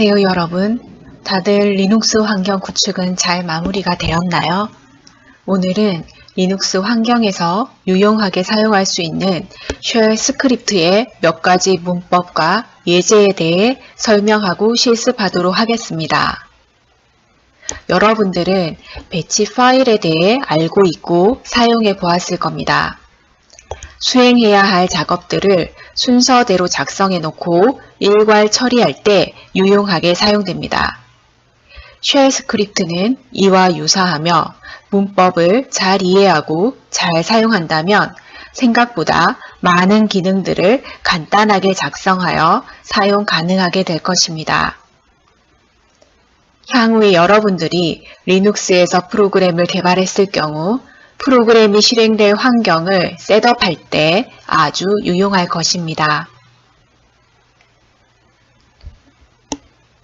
안녕하세요, 여러분. 다들 리눅스 환경 구축은 잘 마무리가 되었나요? 오늘은 리눅스 환경에서 유용하게 사용할 수 있는 쉘 스크립트의 몇 가지 문법과 예제에 대해 설명하고 실습하도록 하겠습니다. 여러분들은 배치 파일에 대해 알고 있고 사용해 보았을 겁니다. 수행해야 할 작업들을 순서대로 작성해 놓고 일괄 처리할 때 유용하게 사용됩니다. 쉘 스크립트는 이와 유사하며 문법을 잘 이해하고 잘 사용한다면 생각보다 많은 기능들을 간단하게 작성하여 사용 가능하게 될 것입니다. 향후에 여러분들이 리눅스에서 프로그램을 개발했을 경우 프로그램이 실행될 환경을 셋업할 때 아주 유용할 것입니다.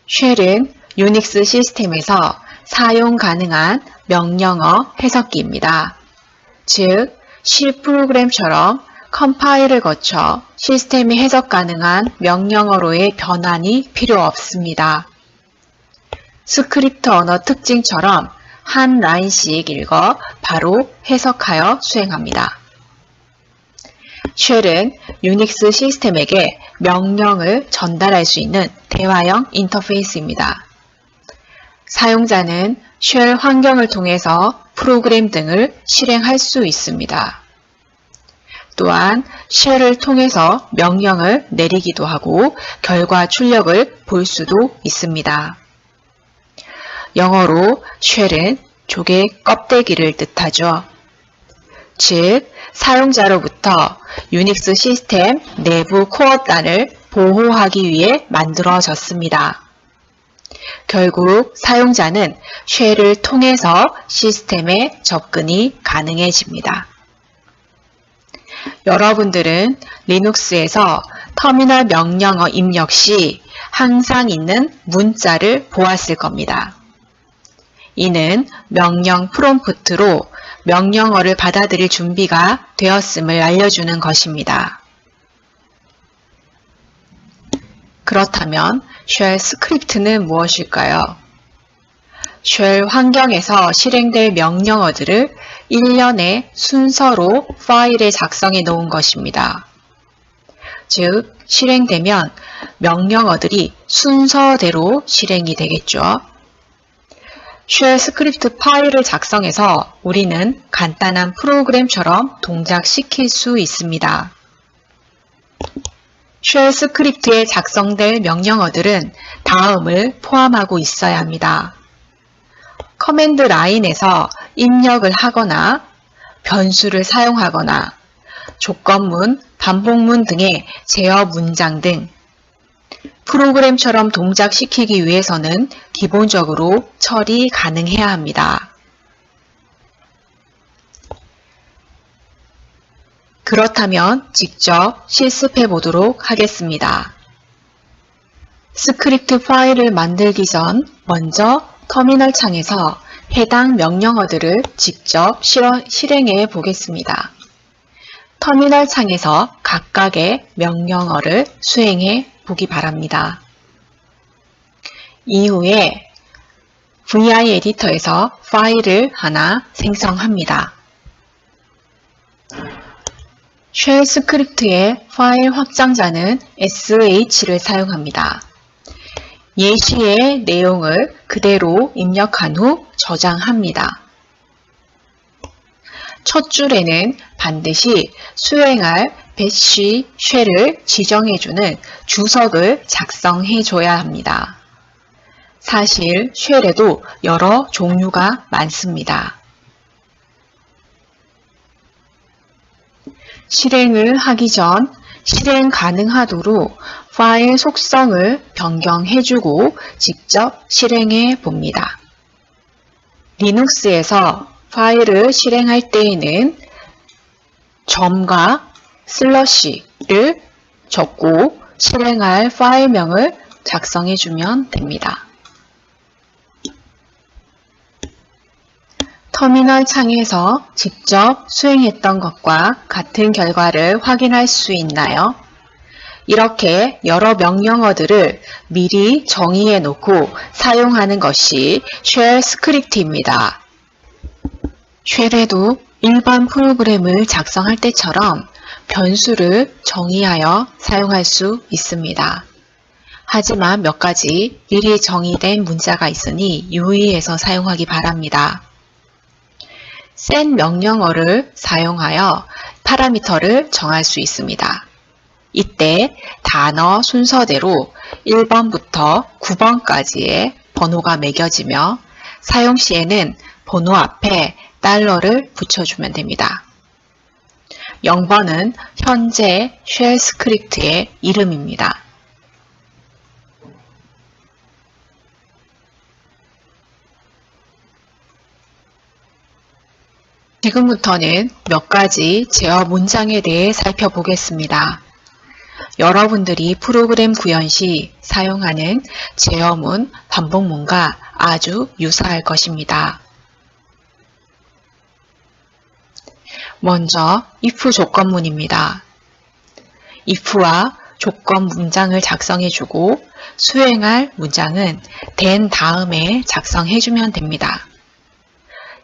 쉘은 유닉스 시스템에서 사용 가능한 명령어 해석기입니다. 즉, C 프로그램처럼 컴파일을 거쳐 시스템이 해석 가능한 명령어로의 변환이 필요 없습니다. 스크립트 언어 특징처럼 한 라인씩 읽어 바로 해석하여 수행합니다. 쉘은 유닉스 시스템에게 명령을 전달할 수 있는 대화형 인터페이스입니다. 사용자는 쉘 환경을 통해서 프로그램 등을 실행할 수 있습니다. 또한 쉘을 통해서 명령을 내리기도 하고 결과 출력을 볼 수도 있습니다. 영어로 쉘은 조개 껍데기를 뜻하죠. 즉, 사용자로부터 유닉스 시스템 내부 코어단을 보호하기 위해 만들어졌습니다. 결국 사용자는 쉘을 통해서 시스템에 접근이 가능해집니다. 여러분들은 리눅스에서 터미널 명령어 입력 시 항상 있는 문자를 보았을 겁니다. 이는 명령 프롬프트로 명령어를 받아들일 준비가 되었음을 알려주는 것입니다. 그렇다면 쉘 스크립트는 무엇일까요? 쉘 환경에서 실행될 명령어들을 일련의 순서로 파일에 작성해 놓은 것입니다. 즉, 실행되면 명령어들이 순서대로 실행이 되겠죠. 쉘 스크립트 파일을 작성해서 우리는 간단한 프로그램처럼 동작시킬 수 있습니다. 쉘 스크립트에 작성될 명령어들은 다음을 포함하고 있어야 합니다. 커맨드 라인에서 입력을 하거나 변수를 사용하거나 조건문, 반복문 등의 제어 문장 등 프로그램처럼 동작시키기 위해서는 기본적으로 처리 가능해야 합니다. 그렇다면 직접 실습해 보도록 하겠습니다. 스크립트 파일을 만들기 전 먼저 터미널 창에서 해당 명령어들을 직접 실행해 보겠습니다. 터미널 창에서 각각의 명령어를 수행해 보기 바랍니다. 이후에 VI 에디터에서 파일을 하나 생성합니다. 쉘 스크립트의 파일 확장자는 sh를 사용합니다. 예시의 내용을 그대로 입력한 후 저장합니다. 첫 줄에는 반드시 수행할 배치 쉘을 지정해주는 주석을 작성해줘야 합니다. 사실 쉘에도 여러 종류가 많습니다. 실행을 하기 전 실행 가능하도록 파일 속성을 변경해주고 직접 실행해 봅니다. 리눅스에서 파일을 실행할 때에는 점과 슬러시를 적고 실행할 파일명을 작성해주면 됩니다. 터미널 창에서 직접 수행했던 것과 같은 결과를 확인할 수 있나요? 이렇게 여러 명령어들을 미리 정의해 놓고 사용하는 것이 쉘 스크립트입니다. 쉘에도 일반 프로그램을 작성할 때처럼 변수를 정의하여 사용할 수 있습니다. 하지만 몇 가지 미리 정의된 문자가 있으니 유의해서 사용하기 바랍니다. set 명령어를 사용하여 파라미터를 정할 수 있습니다. 이때 단어 순서대로 1번부터 9번까지의 번호가 매겨지며 사용 시에는 번호 앞에 $를 붙여주면 됩니다. 0번은 현재 쉘 스크립트의 이름입니다. 지금부터는 몇 가지 제어 문장에 대해 살펴보겠습니다. 여러분들이 프로그램 구현 시 사용하는 제어문, 반복문과 아주 유사할 것입니다. 먼저 if 조건문입니다. if와 조건 문장을 작성해주고 수행할 문장은 된 다음에 작성해주면 됩니다.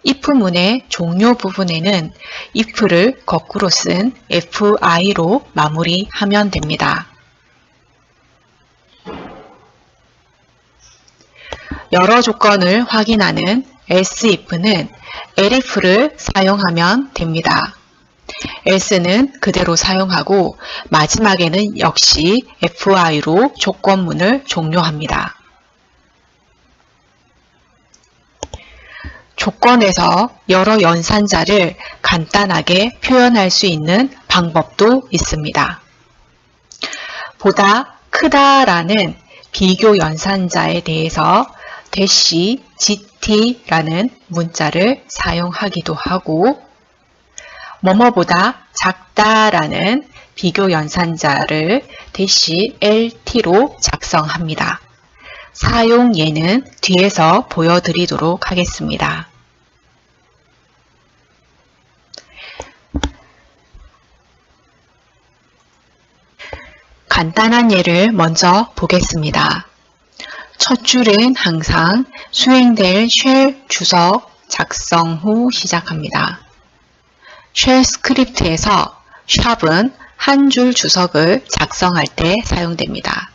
if문의 종료 부분에는 if를 거꾸로 쓴 fi로 마무리하면 됩니다. 여러 조건을 확인하는 elseif는 elif를 사용하면 됩니다. else는 그대로 사용하고 마지막에는 역시 fi로 조건문을 종료합니다. 조건에서 여러 연산자를 간단하게 표현할 수 있는 방법도 있습니다. 보다 크다라는 비교 연산자에 대해서 -gt(라는 문자를 사용하기도 하고 뭐뭐보다 작다라는 비교 연산자를 -lt로 작성합니다. 사용 예는 뒤에서 보여드리도록 하겠습니다. 간단한 예를 먼저 보겠습니다. 첫 줄은 항상 수행될 쉘 주석 작성 후 시작합니다. 쉘 스크립트에서 샵은 한 줄 주석을 작성할 때 사용됩니다.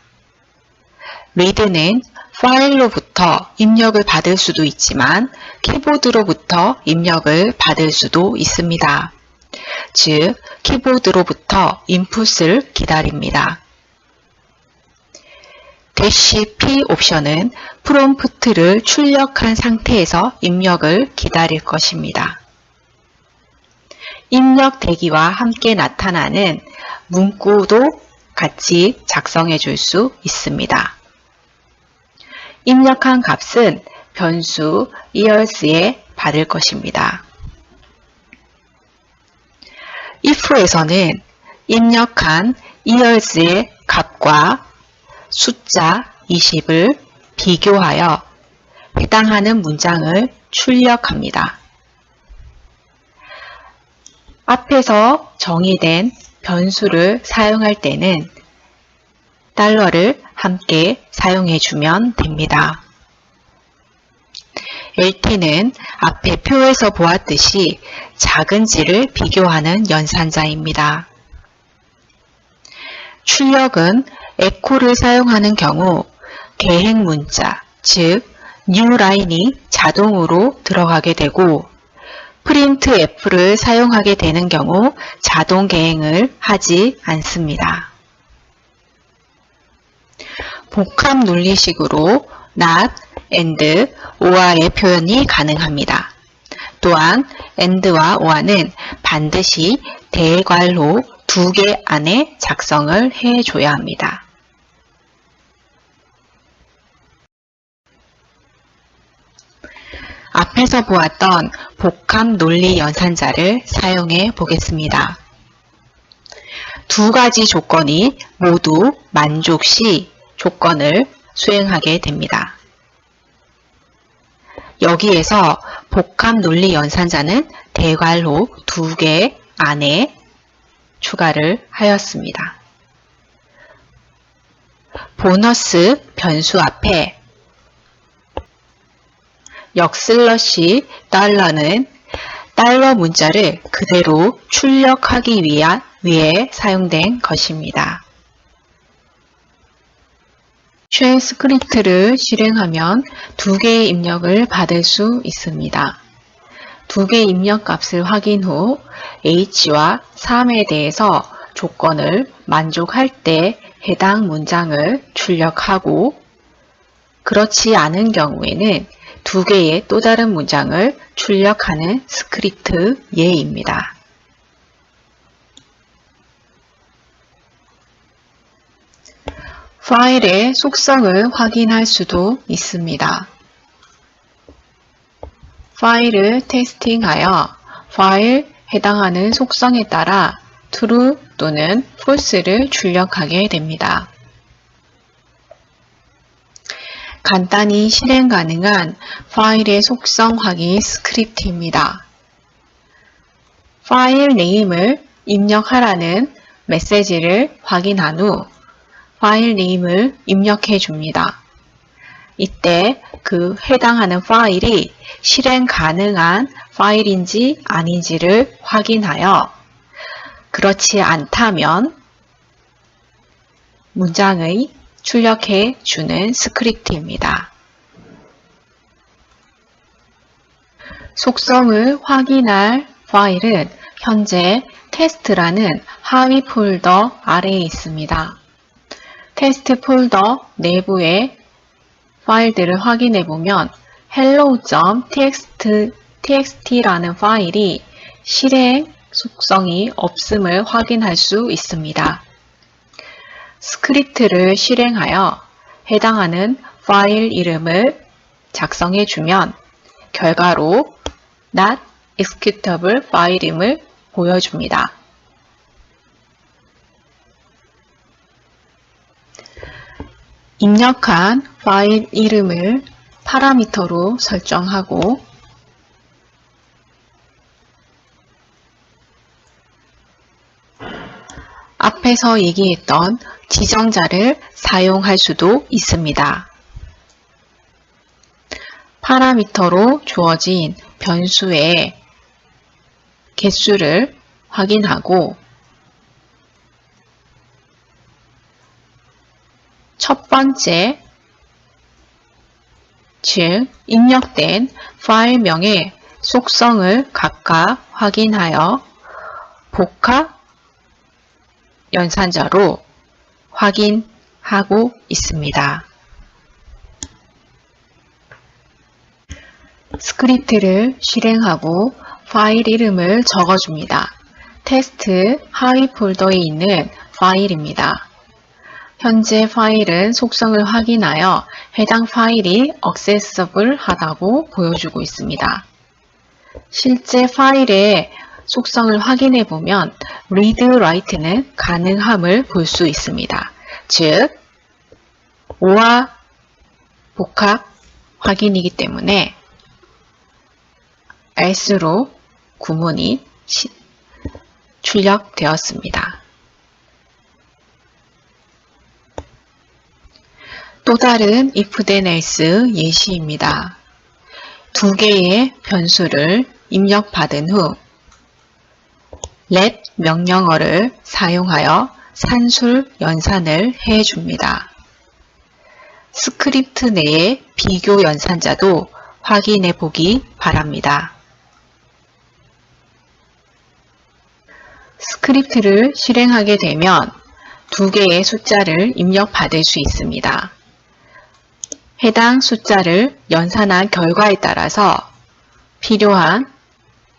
read는 파일로부터 입력을 받을 수도 있지만 키보드로부터 입력을 받을 수도 있습니다. 즉, 키보드로부터 인풋을 기다립니다. -p 옵션은 프롬프트를 출력한 상태에서 입력을 기다릴 것입니다. 입력 대기와 함께 나타나는 문구도 같이 작성해 줄 수 있습니다. 입력한 값은 변수 years에 받을 것입니다. if에서는 입력한 years의 값과 숫자 20을 비교하여 해당하는 문장을 출력합니다. 앞에서 정의된 변수를 사용할 때는 $를 함께 사용해주면 됩니다. LT는 앞에 표에서 보았듯이 작은지를 비교하는 연산자입니다. 출력은 echo를 사용하는 경우 계행 문자, 즉 new line이 자동으로 들어가게 되고 printf를 사용하게 되는 경우 자동 계행을 하지 않습니다. 복합 논리식으로 not, and, or의 표현이 가능합니다. 또한 and와 or는 반드시 대괄호 2개 안에 작성을 해줘야 합니다. 앞에서 보았던 복합 논리 연산자를 사용해 보겠습니다. 두 가지 조건이 모두 만족 시 조건을 수행하게 됩니다. 여기에서 복합 논리 연산자는 대괄호 2개 안에 추가를 하였습니다. 보너스 변수 앞에 역슬러시 달러는 달러 문자를 그대로 출력하기 위해 사용된 것입니다. 쉘 스크립트를 실행하면 두 개의 입력을 받을 수 있습니다. 두 개의 입력 값을 확인 후 H와 3에 대해서 조건을 만족할 때 해당 문장을 출력하고 그렇지 않은 경우에는 두 개의 또 다른 문장을 출력하는 스크립트 예입니다. 파일의 속성을 확인할 수도 있습니다. 파일을 테스팅하여 파일 해당하는 속성에 따라 true 또는 false를 출력하게 됩니다. 간단히 실행 가능한 파일의 속성 확인 스크립트입니다. 파일 네임을 입력하라는 메시지를 확인한 후 파일 네임을 입력해 줍니다. 이때 그 해당하는 파일이 실행 가능한 파일인지 아닌지를 확인하여 그렇지 않다면 문장의 출력해 주는 스크립트입니다. 속성을 확인할 파일은 현재 테스트라는 하위 폴더 아래에 있습니다. 테스트 폴더 내부의 파일들을 확인해 보면 hello.txt라는 파일이 실행 속성이 없음을 확인할 수 있습니다. 스크립트를 실행하여 해당하는 파일 이름을 작성해 주면 결과로 not executable 파일임을 보여줍니다. 입력한 파일 이름을 파라미터로 설정하고 앞에서 얘기했던 지정자를 사용할 수도 있습니다. 파라미터로 주어진 변수의 개수를 확인하고 첫 번째, 즉 입력된 파일명의 속성을 각각 확인하여 복합 연산자로 확인하고 있습니다. 스크립트를 실행하고 파일 이름을 적어줍니다. 테스트 하위 폴더에 있는 파일입니다. 현재 파일은 속성을 확인하여 해당 파일이 accessible 하다고 보여주고 있습니다. 실제 파일의 속성을 확인해 보면 read, write는 가능함을 볼 수 있습니다. 즉, 오와 복합 확인이기 때문에 else로 구문이 출력되었습니다. 또 다른 if then else 예시입니다. 두 개의 변수를 입력받은 후 let 명령어를 사용하여 산술 연산을 해줍니다. 스크립트 내의 비교 연산자도 확인해 보기 바랍니다. 스크립트를 실행하게 되면 두 개의 숫자를 입력받을 수 있습니다. 해당 숫자를 연산한 결과에 따라서 필요한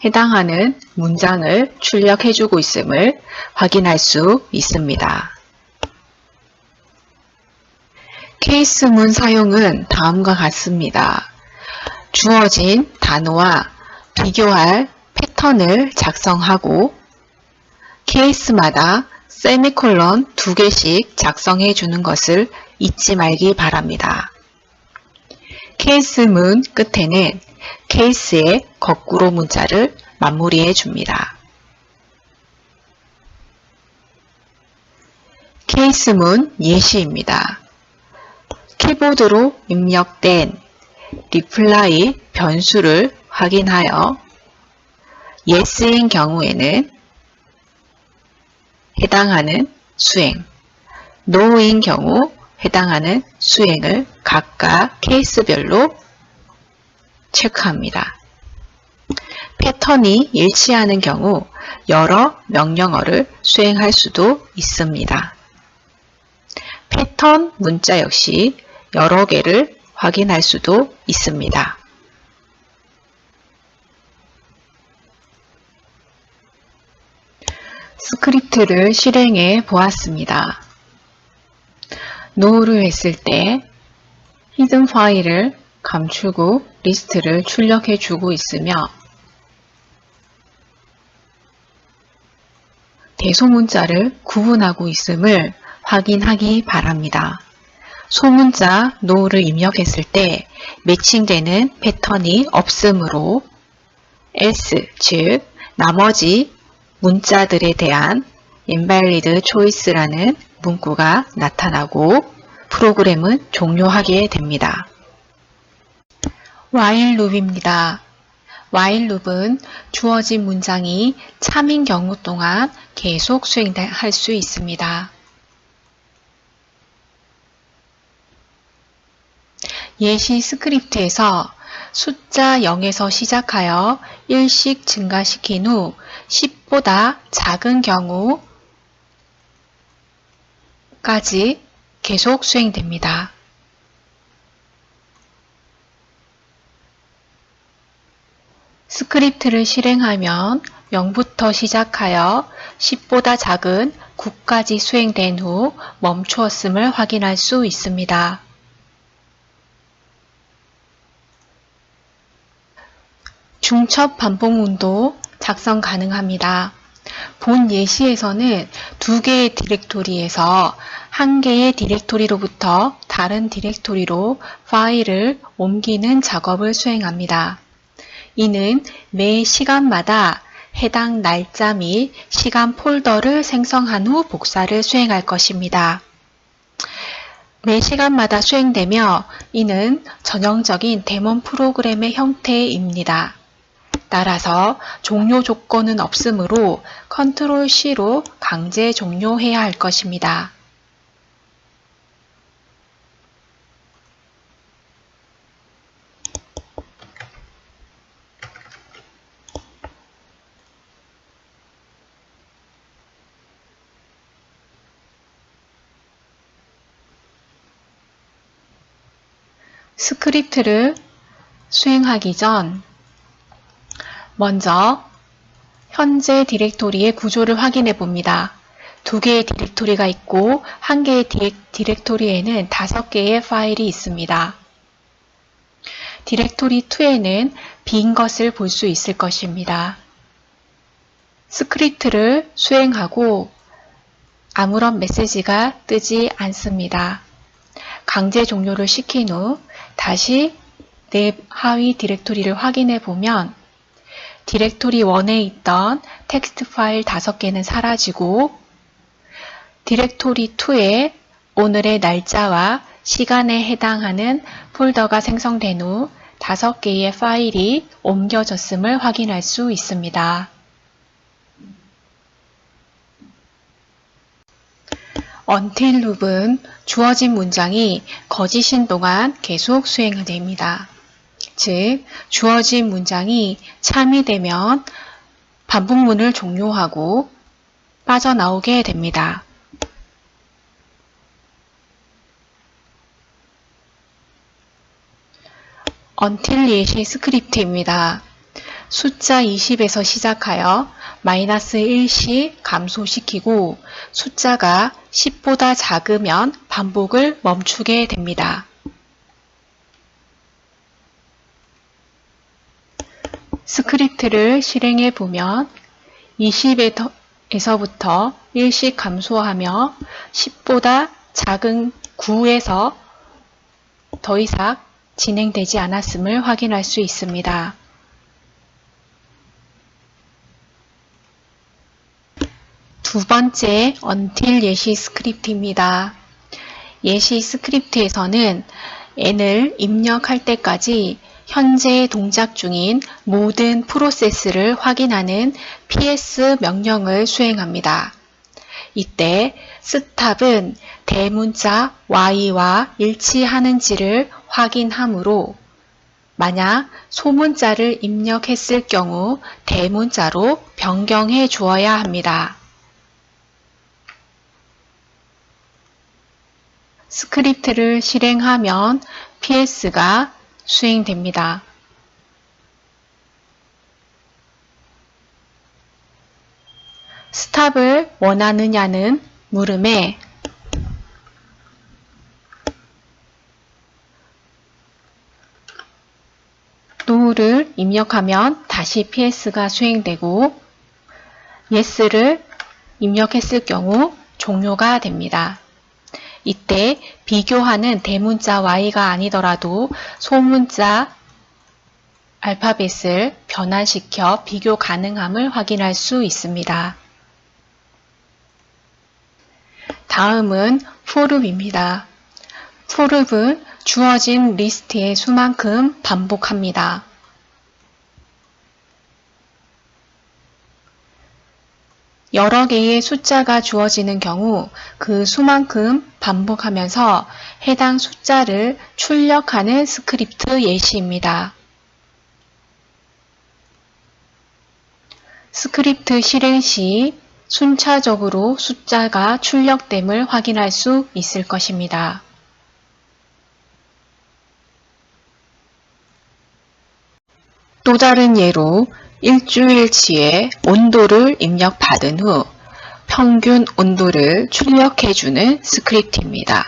해당하는 문장을 출력해주고 있음을 확인할 수 있습니다. 케이스문 사용은 다음과 같습니다. 주어진 단어와 비교할 패턴을 작성하고 케이스마다 세미콜론 2개씩 작성해 주는 것을 잊지 말기 바랍니다. 케이스문 끝에는 케이스의 거꾸로 문자를 마무리해 줍니다. 케이스문 예시입니다. 키보드로 입력된 reply 변수를 확인하여 yes인 경우에는 해당하는 수행, no인 경우 해당하는 수행을 각각 케이스별로 체크합니다. 패턴이 일치하는 경우 여러 명령어를 수행할 수도 있습니다. 패턴 문자 역시 여러 개를 확인할 수도 있습니다. 스크립트를 실행해 보았습니다. no를 했을 때 히든 파일을 감추고 리스트를 출력해 주고 있으며 대소문자를 구분하고 있음을 확인하기 바랍니다. 소문자 no를 입력했을 때 매칭되는 패턴이 없으므로 else, 즉 나머지 문자들에 대한 invalid choice라는 문구가 나타나고 프로그램은 종료하게 됩니다. while loop입니다. while loop은 주어진 문장이 참인 경우 동안 계속 수행할 수 있습니다. 예시 스크립트에서 숫자 0에서 시작하여 1씩 증가시킨 후 10보다 작은 경우까지 계속 수행됩니다. 스크립트를 실행하면 0부터 시작하여 10보다 작은 9까지 수행된 후 멈추었음을 확인할 수 있습니다. 중첩 반복문도 작성 가능합니다. 본 예시에서는 2개의 디렉토리에서 1개의 디렉토리로부터 다른 디렉토리로 파일을 옮기는 작업을 수행합니다. 이는 매 시간마다 해당 날짜 및 시간 폴더를 생성한 후 복사를 수행할 것입니다. 매 시간마다 수행되며 이는 전형적인 데몬 프로그램의 형태입니다. 따라서 종료 조건은 없으므로 컨트롤 C로 강제 종료해야 할 것입니다. 스크립트를 수행하기 전 먼저 현재 디렉토리의 구조를 확인해 봅니다. 2개의 디렉토리가 있고 1개의 디렉토리에는 5개의 파일이 있습니다. 디렉토리 2에는 빈 것을 볼 수 있을 것입니다. 스크립트를 수행하고 아무런 메시지가 뜨지 않습니다. 강제 종료를 시킨 후 다시 내 하위 디렉토리를 확인해 보면 디렉토리 1에 있던 텍스트 파일 5개는 사라지고 디렉토리 2에 오늘의 날짜와 시간에 해당하는 폴더가 생성된 후 5개의 파일이 옮겨졌음을 확인할 수 있습니다. until loop은 주어진 문장이 거짓인 동안 계속 수행됩니다. 즉, 주어진 문장이 참이 되면 반복문을 종료하고 빠져나오게 됩니다. until 예시 스크립트입니다. 숫자 20에서 시작하여 -1씩 감소시키고 숫자가 10보다 작으면 반복을 멈추게 됩니다. 스크립트를 실행해 보면 20에서부터 1씩 감소하며 10보다 작은 9에서 더 이상 진행되지 않았음을 확인할 수 있습니다. 두 번째 until 예시 스크립트입니다. 예시 스크립트에서는 n을 입력할 때까지 현재 동작 중인 모든 프로세스를 확인하는 ps 명령을 수행합니다. 이때 스탑은 대문자 y와 일치하는지를 확인하므로 만약 소문자를 입력했을 경우 대문자로 변경해 주어야 합니다. 스크립트를 실행하면 PS가 수행됩니다. 스탑을 원하느냐는 물음에 no를 입력하면 다시 PS가 수행되고 yes를 입력했을 경우 종료가 됩니다. 이때 비교하는 대문자 y가 아니더라도 소문자 알파벳을 변환시켜 비교 가능함을 확인할 수 있습니다. 다음은 forloop입니다. forloop은 주어진 리스트의 수만큼 반복합니다. 여러 개의 숫자가 주어지는 경우 그 수만큼 반복하면서 해당 숫자를 출력하는 스크립트 예시입니다. 스크립트 실행 시 순차적으로 숫자가 출력됨을 확인할 수 있을 것입니다. 또 다른 예로 일주일치의 온도를 입력받은 후 평균 온도를 출력해주는 스크립트입니다.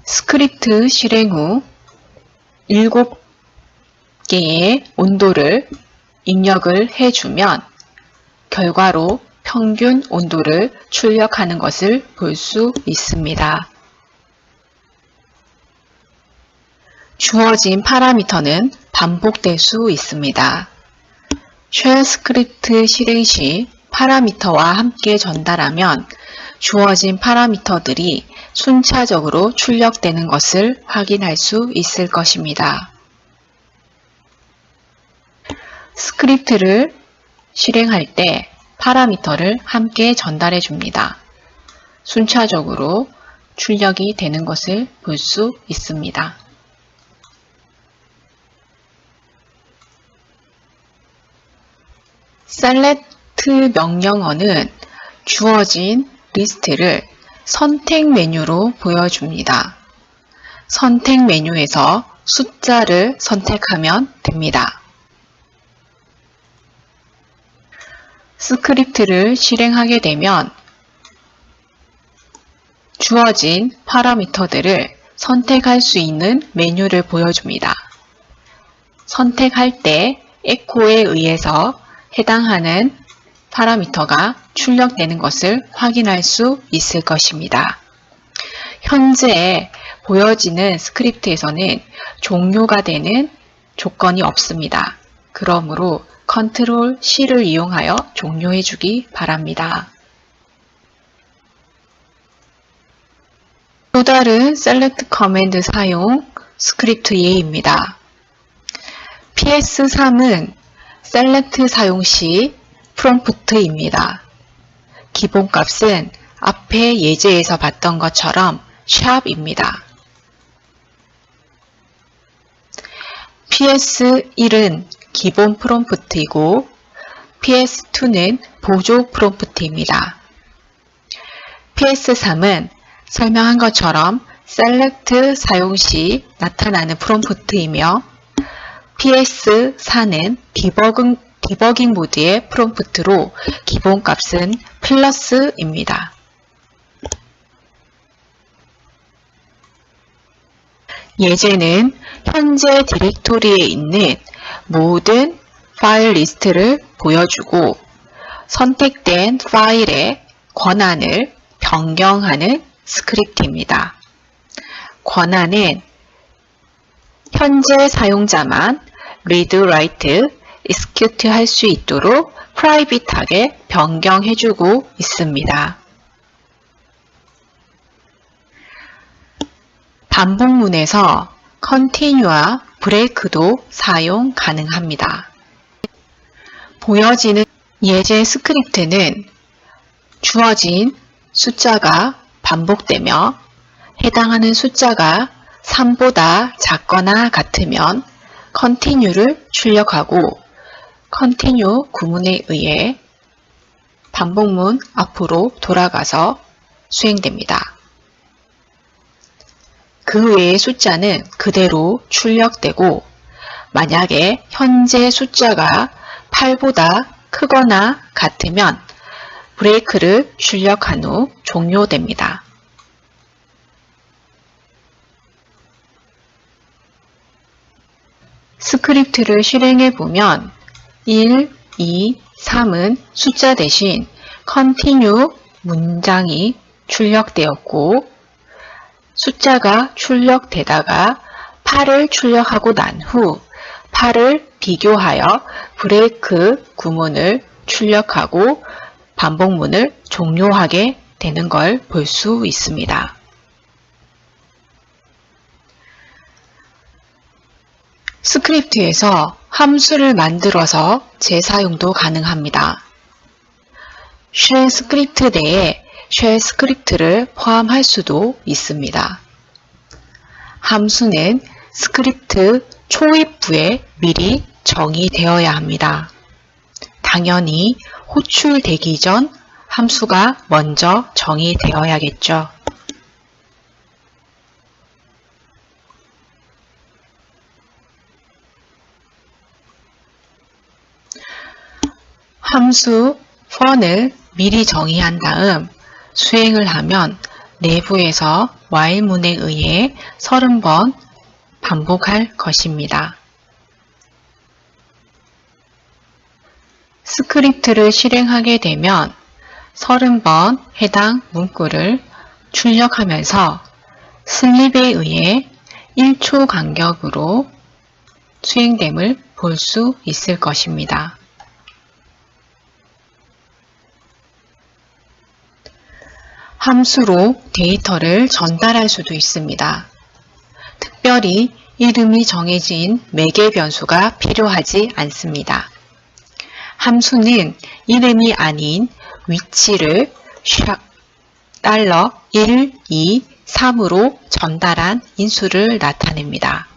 스크립트 실행 후 7개의 온도를 입력을 해주면 결과로 평균 온도를 출력하는 것을 볼 수 있습니다. 주어진 파라미터는 반복될 수 있습니다. 쉘 스크립트 실행 시 파라미터와 함께 전달하면 주어진 파라미터들이 순차적으로 출력되는 것을 확인할 수 있을 것입니다. 스크립트를 실행할 때 파라미터를 함께 전달해 줍니다. 순차적으로 출력이 되는 것을 볼 수 있습니다. select 명령어는 주어진 리스트를 선택 메뉴로 보여줍니다. 선택 메뉴에서 숫자를 선택하면 됩니다. 스크립트를 실행하게 되면 주어진 파라미터들을 선택할 수 있는 메뉴를 보여줍니다. 선택할 때 에코에 의해서 해당하는 파라미터가 출력되는 것을 확인할 수 있을 것입니다. 현재 보여지는 스크립트에서는 종료가 되는 조건이 없습니다. 그러므로 컨트롤 C를 이용하여 종료해 주기 바랍니다. 또 다른 select 커맨드 사용 스크립트 예입니다. ps3은 select 사용 시 프롬프트입니다. 기본값은 앞에 예제에서 봤던 것처럼 샵입니다. ps1은 기본 프롬프트이고 ps2는 보조 프롬프트입니다. ps3은 설명한 것처럼 select 사용 시 나타나는 프롬프트이며 ps4는 디버깅 모드의 프롬프트로 기본값은 플러스입니다. 예제는 현재 디렉토리에 있는 모든 파일 리스트를 보여주고 선택된 파일의 권한을 변경하는 스크립트입니다. 권한은 현재 사용자만 read, write, execute 할 수 있도록 private하게 변경해주고 있습니다. 반복문에서 continue와 break도 사용 가능합니다. 보여지는 예제 스크립트는 주어진 숫자가 반복되며 해당하는 숫자가 3보다 작거나 같으면 continue를 출력하고 continue 구문에 의해 반복문 앞으로 돌아가서 수행됩니다. 그 외의 숫자는 그대로 출력되고 만약에 현재 숫자가 8보다 크거나 같으면 브레이크를 출력한 후 종료됩니다. 스크립트를 실행해 보면 1, 2, 3은 숫자 대신 continue 문장이 출력되었고 숫자가 출력되다가 8을 출력하고 난 후 8을 비교하여 브레이크 구문을 출력하고 반복문을 종료하게 되는 걸 볼 수 있습니다. 스크립트에서 함수를 만들어서 재사용도 가능합니다. 쉘 스크립트 내에 쉘 스크립트를 포함할 수도 있습니다. 함수는 스크립트 초입부에 미리 정의되어야 합니다. 당연히 호출되기 전 함수가 먼저 정의되어야겠죠. 함수 for을 미리 정의한 다음 수행을 하면 내부에서 while문에 의해 30번 반복할 것입니다. 스크립트를 실행하게 되면 30번 해당 문구를 출력하면서 슬립에 의해 1초 간격으로 수행됨을 볼 수 있을 것입니다. 함수로 데이터를 전달할 수도 있습니다. 특별히 이름이 정해진 매개 변수가 필요하지 않습니다. 함수는 이름이 아닌 위치를 $1, 2, 3으로 전달한 인수를 나타냅니다.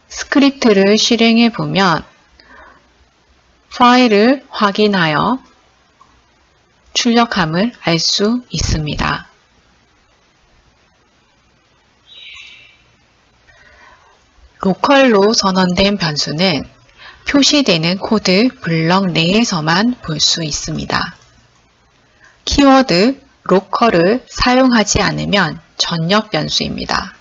스크립트를 실행해 보면 파일을 확인하여 출력함을 알 수 있습니다. 로컬로 선언된 변수는 표시되는 코드 블럭 내에서만 볼 수 있습니다. 키워드 로컬을 사용하지 않으면 전역 변수입니다.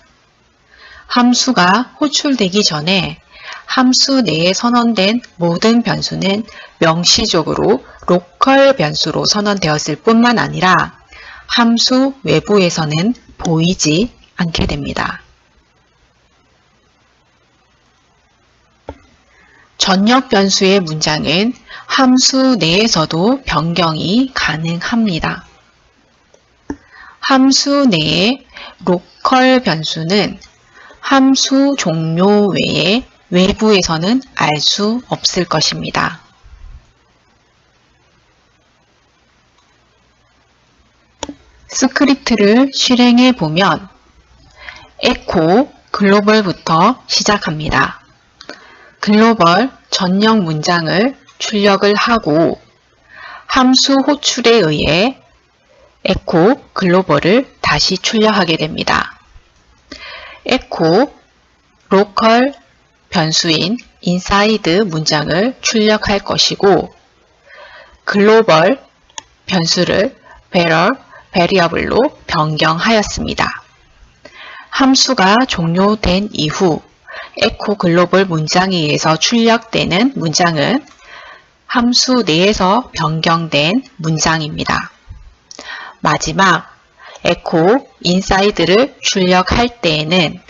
함수가 호출되기 전에 함수 내에 선언된 모든 변수는 명시적으로 로컬 변수로 선언되었을 뿐만 아니라 함수 외부에서는 보이지 않게 됩니다. 전역 변수의 문장은 함수 내에서도 변경이 가능합니다. 함수 내의 로컬 변수는 함수 종료 외에 외부에서는 알 수 없을 것입니다. 스크립트를 실행해 보면 에코 글로벌부터 시작합니다. 글로벌 전역 문장을 출력을 하고 함수 호출에 의해 에코 글로벌을 다시 출력하게 됩니다. 에코 로컬 변수인 inside 문장을 출력할 것이고 글로벌 변수를 variable로 변경하였습니다. 함수가 종료된 이후 에코 글로벌 문장에 의해서 출력되는 문장은 함수 내에서 변경된 문장입니다. 마지막 에코 inside를 출력할 때에는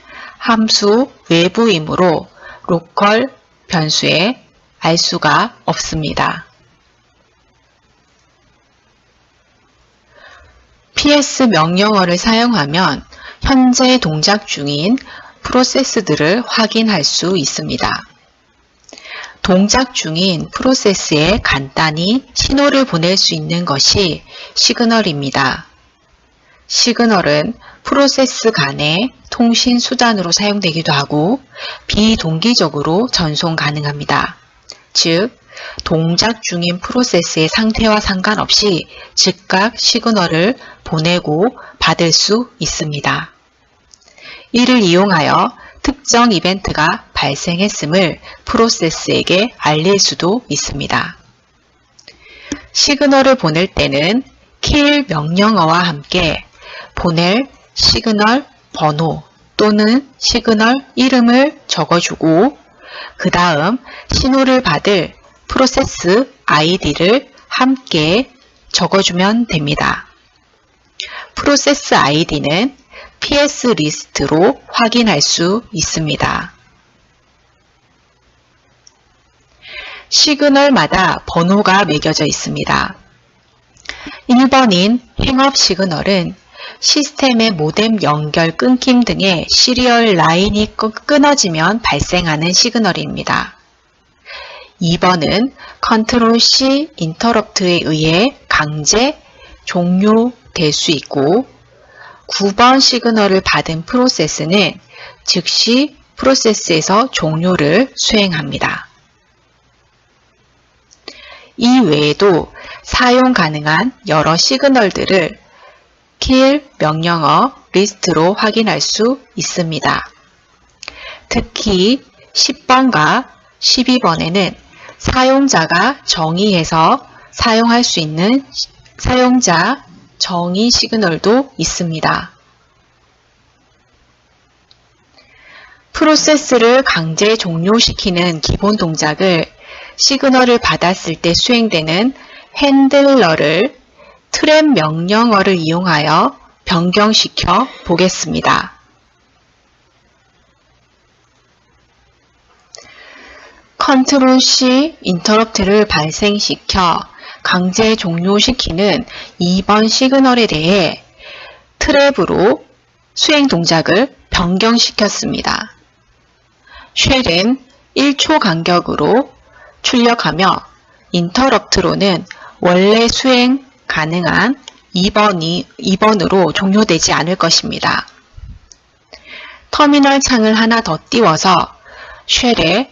함수 외부이므로 로컬 변수에 알 수가 없습니다. ps 명령어를 사용하면 현재 동작 중인 프로세스들을 확인할 수 있습니다. 동작 중인 프로세스에 간단히 신호를 보낼 수 있는 것이 시그널입니다. 시그널은 프로세스 간의 통신 수단으로 사용되기도 하고 비동기적으로 전송 가능합니다. 즉, 동작 중인 프로세스의 상태와 상관없이 즉각 시그널을 보내고 받을 수 있습니다. 이를 이용하여 특정 이벤트가 발생했음을 프로세스에게 알릴 수도 있습니다. 시그널을 보낼 때는 kill 명령어와 함께 보낼 시그널 번호 또는 시그널 이름을 적어주고 그 다음 신호를 받을 프로세스 아이디를 함께 적어주면 됩니다. 프로세스 아이디는 ps 리스트로 확인할 수 있습니다. 시그널마다 번호가 매겨져 있습니다. 1번인 행업 시그널은 시스템의 모뎀 연결 끊김 등의 시리얼 라인이 끊어지면 발생하는 시그널입니다. 2번은 컨트롤 C 인터럽트에 의해 강제 종료될 수 있고 9번 시그널을 받은 프로세스는 즉시 프로세스에서 종료를 수행합니다. 이 외에도 사용 가능한 여러 시그널들을 kill 명령어 리스트로 확인할 수 있습니다. 특히 10번과 12번에는 사용자가 정의해서 사용할 수 있는 사용자 정의 시그널도 있습니다. 프로세스를 강제 종료시키는 기본 동작을 시그널을 받았을 때 수행되는 핸들러를 트랩 명령어를 이용하여 변경시켜 보겠습니다. 컨트롤 C 인터럽트를 발생시켜 강제 종료시키는 2번 시그널에 대해 트랩으로 수행 동작을 변경시켰습니다. 쉘은 1초 간격으로 출력하며 인터럽트로는 원래 수행 가능한 2번으로 종료되지 않을 것입니다. 터미널 창을 하나 더 띄워서 쉘의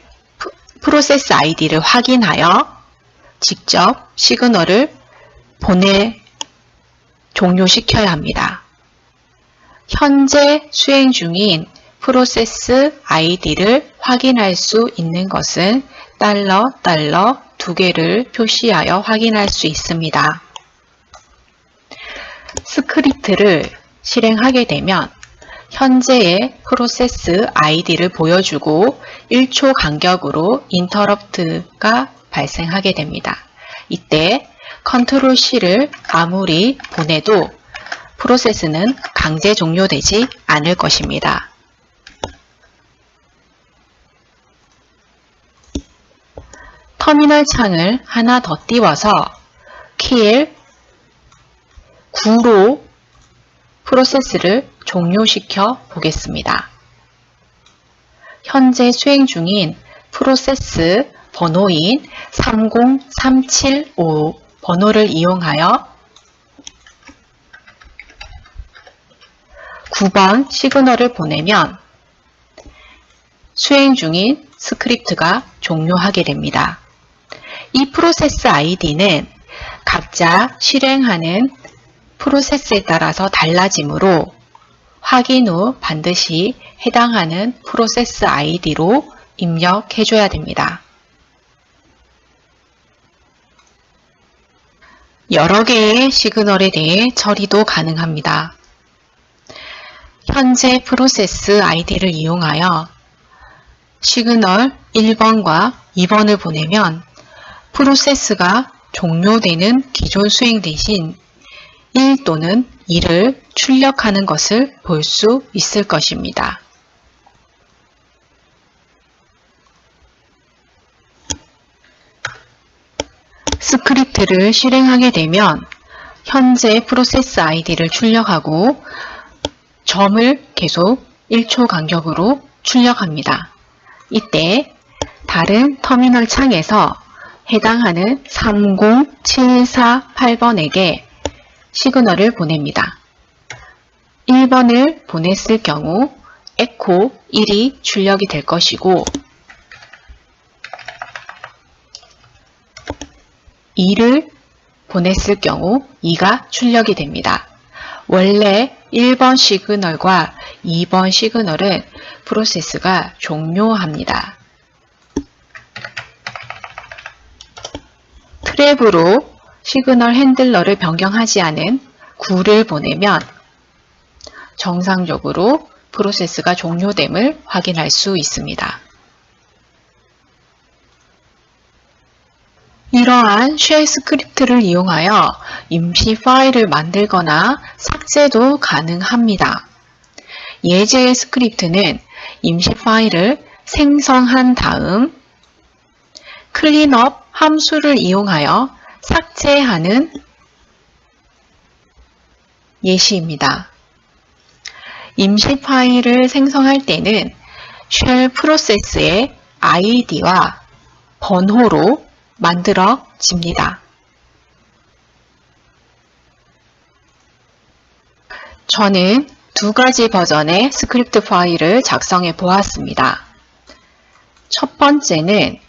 프로세스 아이디를 확인하여 직접 시그널을 종료시켜야 합니다. 현재 수행 중인 프로세스 아이디를 확인할 수 있는 것은 $, 두 개를 표시하여 확인할 수 있습니다. 스크립트를 실행하게 되면 현재의 프로세스 아이디를 보여주고 1초 간격으로 인터럽트가 발생하게 됩니다. 이때 컨트롤 C를 아무리 보내도 프로세스는 강제 종료되지 않을 것입니다. 터미널 창을 하나 더 띄워서 kill 9로 프로세스를 종료시켜 보겠습니다. 현재 수행 중인 프로세스 번호인 30375 번호를 이용하여 9번 시그널을 보내면 수행 중인 스크립트가 종료하게 됩니다. 이 프로세스 아이디는 각자 실행하는 프로세스에 따라서 달라지므로 확인 후 반드시 해당하는 프로세스 아이디로 입력해 줘야 됩니다. 여러 개의 시그널에 대해 처리도 가능합니다. 현재 프로세스 아이디를 이용하여 시그널 1번과 2번을 보내면 프로세스가 종료되는 기존 수행 대신 1 또는 2를 출력하는 것을 볼 수 있을 것입니다. 스크립트를 실행하게 되면 현재 프로세스 아이디를 출력하고 점을 계속 1초 간격으로 출력합니다. 이때 다른 터미널 창에서 해당하는 30748번에게 시그널을 보냅니다. 1번을 보냈을 경우 에코 1이 출력이 될 것이고 2를 보냈을 경우 2가 출력이 됩니다. 원래 1번 시그널과 2번 시그널은 프로세스가 종료합니다. 트랩으로 시그널 핸들러를 변경하지 않은 9를 보내면 정상적으로 프로세스가 종료됨을 확인할 수 있습니다. 이러한 쉘 스크립트를 이용하여 임시 파일을 만들거나 삭제도 가능합니다. 예제의 스크립트는 임시 파일을 생성한 다음 클린업 함수를 이용하여 삭제하는 예시입니다. 임시 파일을 생성할 때는 쉘 프로세스의 아이디와 번호로 만들어집니다. 저는 두 가지 버전의 스크립트 파일을 작성해 보았습니다. 첫 번째는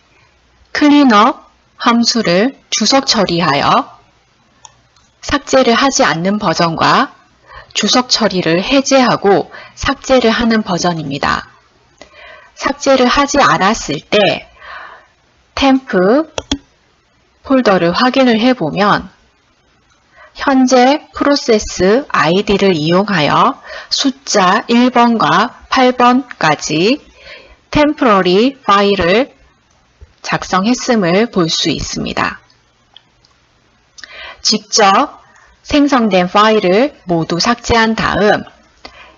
클린업 함수를 주석 처리하여 삭제를 하지 않는 버전과 주석 처리를 해제하고 삭제를 하는 버전입니다. 삭제를 하지 않았을 때 템프 폴더를 확인을 해보면 현재 프로세스 아이디를 이용하여 숫자 1번과 8번까지 템포러리 파일을 작성했음을 볼 수 있습니다. 직접 생성된 파일을 모두 삭제한 다음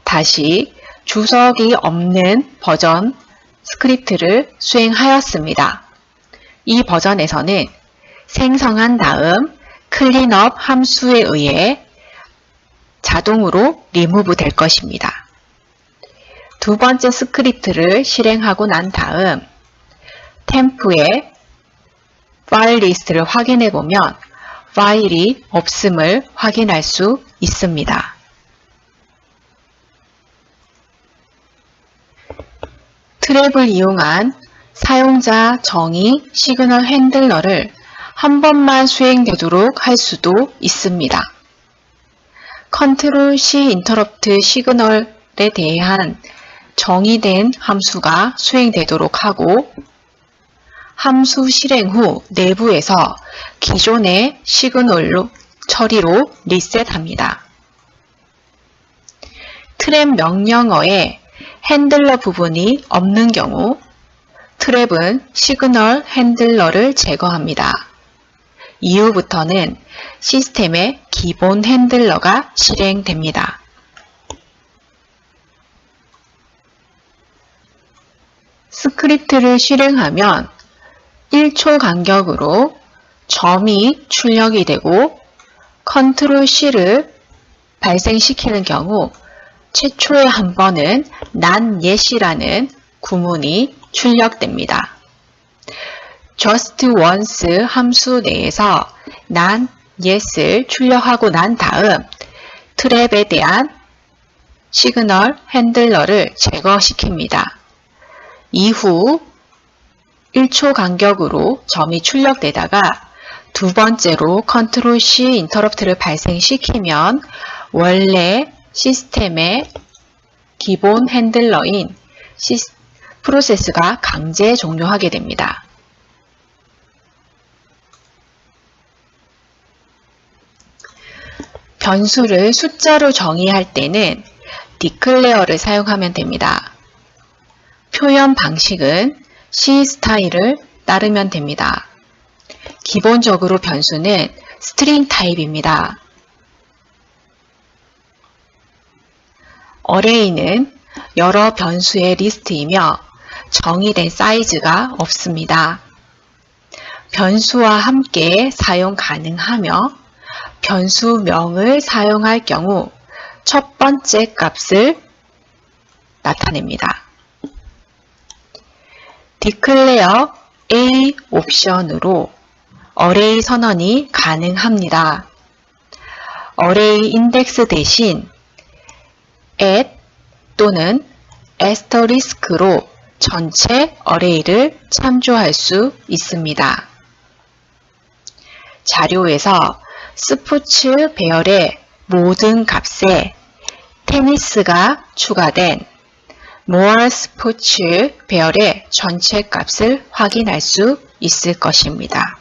다시 주석이 없는 버전 스크립트를 수행하였습니다. 이 버전에서는 생성한 다음 클린업 함수에 의해 자동으로 리무브 될 것입니다. 두 번째 스크립트를 실행하고 난 다음 템프의 파일 리스트를 확인해 보면 파일이 없음을 확인할 수 있습니다. 트랩을 이용한 사용자 정의 시그널 핸들러를 한 번만 수행되도록 할 수도 있습니다. 컨트롤 C 인터럽트 시그널에 대한 정의된 함수가 수행되도록 하고 함수 실행 후 내부에서 기존의 시그널 처리로 리셋합니다. 트랩 명령어에 핸들러 부분이 없는 경우 트랩은 시그널 핸들러를 제거합니다. 이후부터는 시스템의 기본 핸들러가 실행됩니다. 스크립트를 실행하면 1초 간격으로 점이 출력이 되고 컨트롤 C를 발생시키는 경우 최초의 한 번은 not yet이라는 구문이 출력됩니다. just once 함수 내에서 not yet을 출력하고 난 다음 트랩에 대한 시그널 핸들러를 제거시킵니다. 이후 1초 간격으로 점이 출력되다가 두 번째로 컨트롤 C 인터럽트를 발생시키면 원래 시스템의 기본 핸들러인 프로세스가 강제 종료하게 됩니다. 변수를 숫자로 정의할 때는 declare를 사용하면 됩니다. 표현 방식은 C 스타일을 따르면 됩니다. 기본적으로 변수는 스트링 타입입니다. 어레이는 여러 변수의 리스트이며 정의된 사이즈가 없습니다. 변수와 함께 사용 가능하며 변수명을 사용할 경우 첫 번째 값을 나타냅니다. declare A 옵션으로 어레이 선언이 가능합니다. 어레이 인덱스 대신 at 또는 asterisk로 전체 어레이를 참조할 수 있습니다. 자료에서 스포츠 배열의 모든 값에 테니스가 추가된 more 스포츠 배열의 전체 값을 확인할 수 있을 것입니다.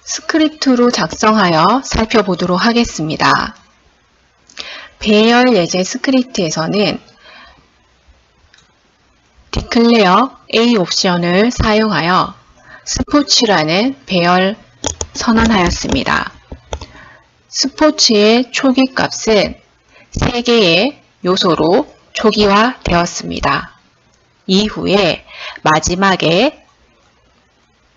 스크립트로 작성하여 살펴보도록 하겠습니다. 배열 예제 스크립트에서는 declare A 옵션을 사용하여 스포츠라는 배열 선언하였습니다. 스포츠의 초기 값은 3개의 요소로 초기화되었습니다. 이후에 마지막에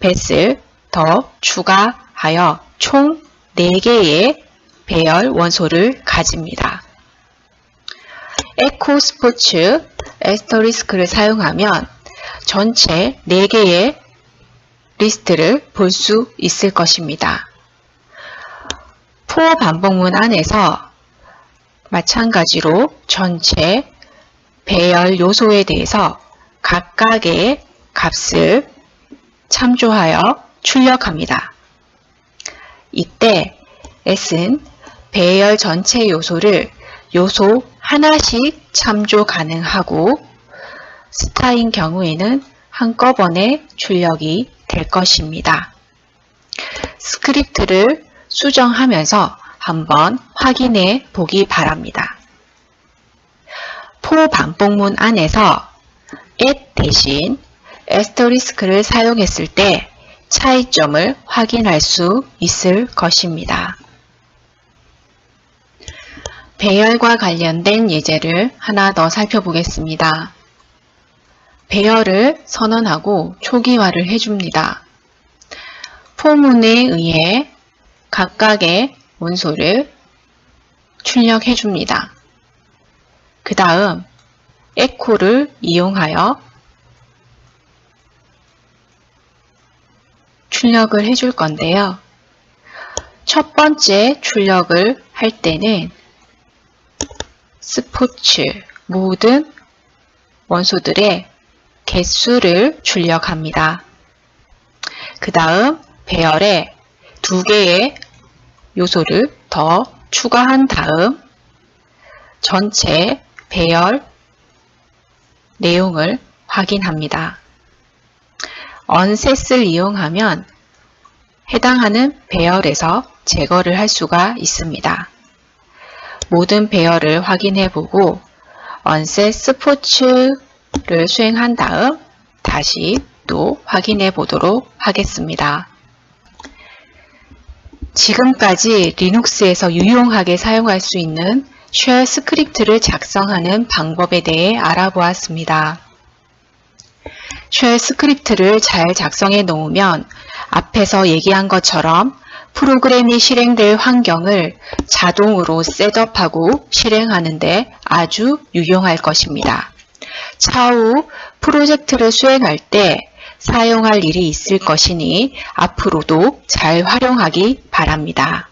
뱃을 더 추가하여 총 4개의 배열 원소를 가집니다. 에코 스포츠 에스터리스크를 사용하면 전체 4개의 리스트를 볼 수 있을 것입니다. for 반복문 안에서 마찬가지로 전체 배열 요소에 대해서 각각의 값을 참조하여 출력합니다. 이때 s는 배열 전체 요소를 요소 하나씩 참조 가능하고 스타인 경우에는 한꺼번에 출력이 될 것입니다. 스크립트를 수정하면서 한번 확인해 보기 바랍니다. for 반복문 안에서 at 대신 에스터리스크를 사용했을 때 차이점을 확인할 수 있을 것입니다. 배열과 관련된 예제를 하나 더 살펴보겠습니다. 배열을 선언하고 초기화를 해줍니다. 포문에 의해 각각의 원소를 출력해줍니다. 그 다음 echo를 이용하여 출력을 해줄 건데요. 첫 번째 출력을 할 때는 스포츠 모든 원소들의 개수를 출력합니다. 그 다음 배열에 2개의 요소를 더 추가한 다음 전체 배열 내용을 확인합니다. unset을 이용하면 해당하는 배열에서 제거를 할 수가 있습니다. 모든 배열을 확인해 보고 unset 스포츠를 수행한 다음 다시 또 확인해 보도록 하겠습니다. 지금까지 리눅스에서 유용하게 사용할 수 있는 쉘 스크립트를 작성하는 방법에 대해 알아보았습니다. 쉘 스크립트를 잘 작성해 놓으면 앞에서 얘기한 것처럼 프로그램이 실행될 환경을 자동으로 셋업하고 실행하는 데 아주 유용할 것입니다. 차후 프로젝트를 수행할 때 사용할 일이 있을 것이니 앞으로도 잘 활용하기 바랍니다.